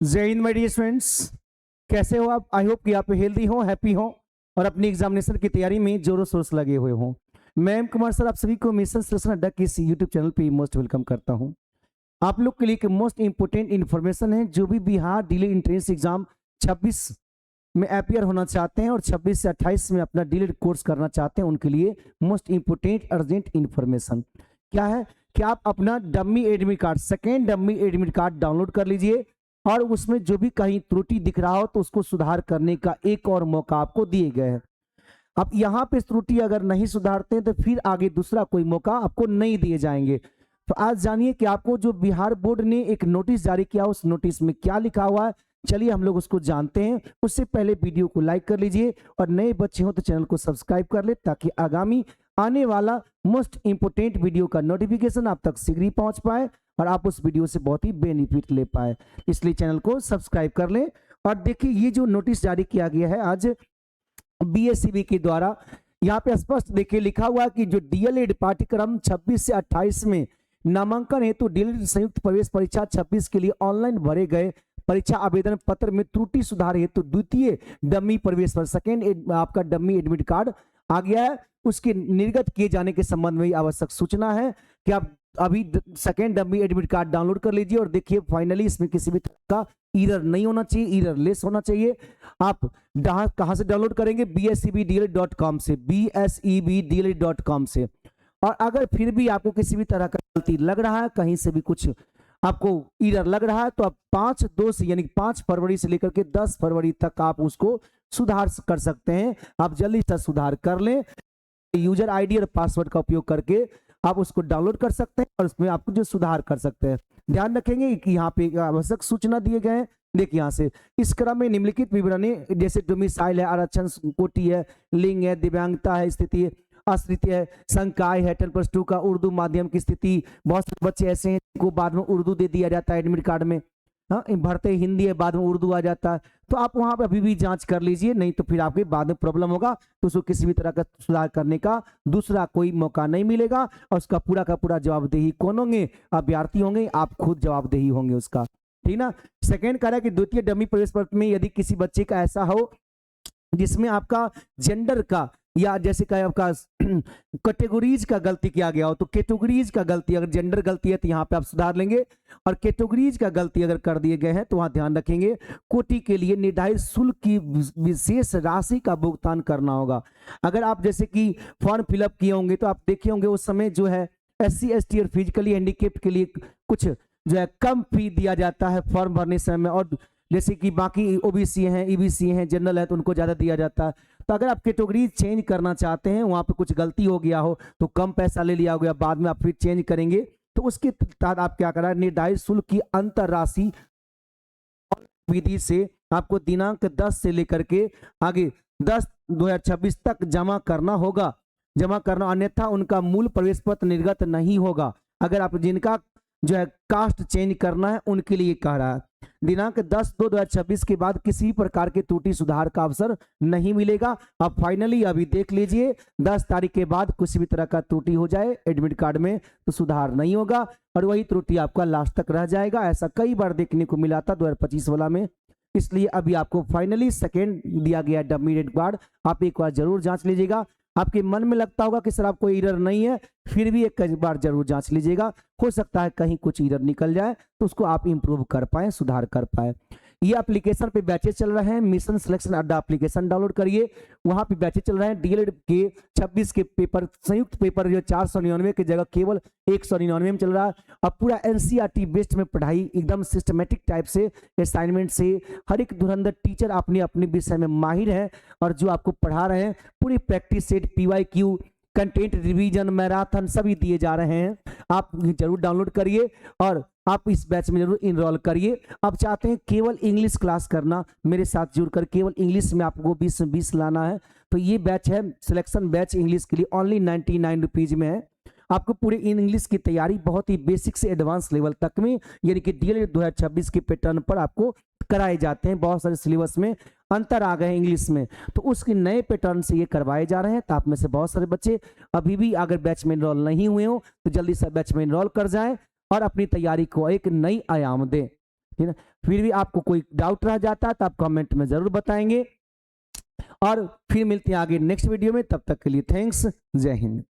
जय Hind my dear students. कैसे हो आप? आई होप कि आप हेल्दी हो, हैप्पी हो और अपनी एग्जामिनेशन की तैयारी में जोरों शोर से लगे हुए हो। मैं एम कुमार सर आप सभी को मिशन सिलेक्शन अड्डा के इस यूट्यूब चैनल पे मोस्ट वेलकम करता हूं। आप लोग के लिए एक मोस्ट इंपोर्टेंट इन्फॉर्मेशन है। जो भी बिहार डिले एंट्रेंस एग्जाम 26 में अपियर होना चाहते हैं और 26 से 28 में अपना डिलेड कोर्स करना चाहते हैं, उनके लिए मोस्ट इंपोर्टेंट अर्जेंट इन्फॉर्मेशन क्या है कि आप अपना dummy admit card, second dummy admit card download कर लीजिए और उसमें जो भी कहीं त्रुटि दिख रहा हो तो उसको सुधार करने का एक और मौका आपको दिए गए हैं। अब यहाँ पे त्रुटि अगर नहीं सुधारते हैं तो फिर आगे दूसरा कोई मौका आपको नहीं दिए जाएंगे। तो आज जानिए कि आपको जो बिहार बोर्ड ने एक नोटिस जारी किया, उस नोटिस में क्या लिखा हुआ है। चलिए हम लोग उसको जानते हैं। उससे पहले वीडियो को लाइक कर लीजिए और नए बच्चे हो तो चैनल को सब्सक्राइब कर ले, ताकि आगामी आने वाला मोस्ट इंपोर्टेंट वीडियो का नोटिफिकेशन आप तक शीघ्र ही पहुंच पाए और आप उस वीडियो से बहुत ही बेनिफिट ले पाए। इसलिए चैनल को सब्सक्राइब कर लें। और देखिए, ये जो नोटिस जारी किया गया है आज बीएससीबी के द्वारा, यहाँ पे स्पष्ट देखिए लिखा हुआ है कि जो डीएलएड पाठ्यक्रम 26 से 28 में नामांकन हेतु डीएलएड संयुक्त प्रवेश परीक्षा 26 के लिए ऑनलाइन भरे गए परीक्षा आवेदन पत्र में त्रुटि सुधार हेतु द्वितीय डमी प्रवेश पर सेकेंड आपका डमी एडमिट कार्ड आ गया है, उसके निर्गत किए जाने के संबंध में आवश्यक सूचना है कि आप अभी second dummy admit card download कर लीजिए। और देखिए फाइनली इसमें किसी भी तरह का ईरर नहीं होना चाहिए, ईरर लेस होना चाहिए। आप कहां से डाउनलोड करेंगे? bsebdl.com से, bsebdl.com से। और अगर फिर भी आपको किसी भी तरह का गलती लग रहा है, कहीं से भी कुछ आपको ईरर लग रहा है, तो आप 5/2 से यानी 5 फरवरी से लेकर के 10 फरवरी तक आप उसको सुधार कर सकते हैं। आप जल्दी से सुधार कर लें। यूजर आईडी और पासवर्ड का उपयोग करके आप उसको डाउनलोड कर सकते हैं और उसमें आपको जो सुधार कर सकते हैं। ध्यान रखेंगे कि यहाँ पे आवश्यक सूचना दिए गए हैं। देखिए यहाँ से, इस क्रम में निम्नलिखित विवरणी जैसे डोमिसाइल है, आरक्षण कोटि है, लिंग है, दिव्यांगता है, स्थिति है, अस्थिति है, संकाय है, 10+2 का उर्दू माध्यम की स्थिति। बहुत से बच्चे ऐसे हैं जिनको बाद में उर्दू दे दिया जाता है एडमिट कार्ड में। हाँ, भरते हिंदी है, बाद में उर्दू आ जाता है। तो आप वहां पे अभी भी जांच कर लीजिए, नहीं तो फिर आपके बाद में प्रॉब्लम होगा। तो उसको किसी भी तरह का सुधार करने का दूसरा कोई मौका नहीं मिलेगा और उसका पूरा का पूरा जवाबदेही कौन होंगे? अभ्यर्थी होंगे, आप खुद जवाबदेही होंगे उसका। ठीक ना। सेकेंड कह रहा है कि द्वितीय डमी प्रवेश पत्र में यदि किसी बच्चे का ऐसा हो जिसमें आपका जेंडर का या जैसे का आपका कैटेगरीज का गलती किया गया हो, तो कैटेगरीज का गलती, अगर जेंडर गलती है तो यहाँ पे आप सुधार लेंगे। और कैटेगरीज का गलती अगर कर दिए गए हैं तो वहां ध्यान रखेंगे कोटि के लिए निर्धारित शुल्क की विशेष राशि का भुगतान करना होगा। अगर आप जैसे कि फॉर्म फिलअप किए होंगे तो आप देखे होंगे उस समय जो है SC ST और फिजिकली हैंडीकेप्ड के लिए कुछ जो है कम फी दिया जाता है फॉर्म भरने समय में, और जैसे कि बाकी OBC हैं, EBC हैं, जनरल है तो उनको ज्यादा दिया जाता है। तो अगर आप कैटेगरी चेंज करना चाहते हैं, वहां पे कुछ गलती हो गया हो तो कम पैसा ले लिया गया, बाद में आप फिर चेंज करेंगे, तो उसके तहत आप क्या करा, निर्धारित शुल्क की अंतर राशि विधि से आपको दिनांक 10 से लेकर के आगे 10/2026 तक जमा करना होगा, जमा करना, अन्यथा उनका मूल प्रवेश पत्र निर्गत नहीं होगा। अगर आप जिनका जो है कास्ट चेंज करना है उनके लिए कह रहा है। दिनांक 10/2/2026 के बाद किसी प्रकार के त्रुटि सुधार का अवसर नहीं मिलेगा। अब फाइनली अभी देख लीजिए, 10 तारीख के बाद किसी भी तरह का त्रुटि हो जाए एडमिट कार्ड में तो सुधार नहीं होगा और वही त्रुटि आपका लास्ट तक रह जाएगा। ऐसा कई बार देखने को मिला था 2025 वाला में। इसलिए अभी आपको फाइनली सेकेंड दिया गया डमी एडमिट कार्ड, आप एक बार जरूर जांच लीजिएगा। आपके मन में लगता होगा कि सर आपको एरर नहीं है, फिर भी एक बार जरूर जांच लीजिएगा। हो सकता है कहीं कुछ एरर निकल जाए तो उसको आप इंप्रूव कर पाए, सुधार कर पाए। ये एप्लीकेशन पे बैचेस चल रहे हैं, मिशन सिलेक्शन अड्डा एप्लीकेशन डाउनलोड करिए। वहां पे बैचेस चल रहे हैं। डीएलएड के 26 के पेपर, संयुक्त पेपर जो 499 की जगह केवल 199 में चल रहा है। अब पूरा NCERT बेस्ड में पढ़ाई एकदम सिस्टमेटिक टाइप से, असाइनमेंट से, हर एक धुरंधर टीचर अपने अपने विषय में माहिर है और जो आपको पढ़ा रहे हैं पूरी practice set, PYQ, content revision, marathon सभी दिए जा रहे हैं। आप जरूर डाउनलोड करिए और आप इस बैच में जरूर इनरोल करिए। आप चाहते हैं केवल इंग्लिश क्लास करना, मेरे साथ जुड़कर केवल इंग्लिश में आपको 20 लाना है, तो ये बैच है सिलेक्शन बैच इंग्लिश के लिए, ओनली 99 रुपीज में है। आपको पूरे इंग्लिश की तैयारी बहुत ही बेसिक से एडवांस लेवल तक में, यानी कि डीएलएड 2026 के पैटर्न पर आपको कराए जाते हैं। बहुत सारे सिलेबस में अंतर आ गए इंग्लिश में, तो उसके नए पैटर्न से ये करवाए जा रहे हैं। तो आप में से बहुत सारे बच्चे अभी भी अगर बैच में इनरोल नहीं हुए हो तो जल्दी से बैच में इनरोल कर जाएं और अपनी तैयारी को एक नई आयाम दें। ठीक है। फिर भी आपको कोई डाउट रह जाता तो आप कमेंट में जरूर बताएंगे, और फिर मिलते हैं आगे नेक्स्ट वीडियो में। तब तक के लिए थैंक्स, जय हिंद।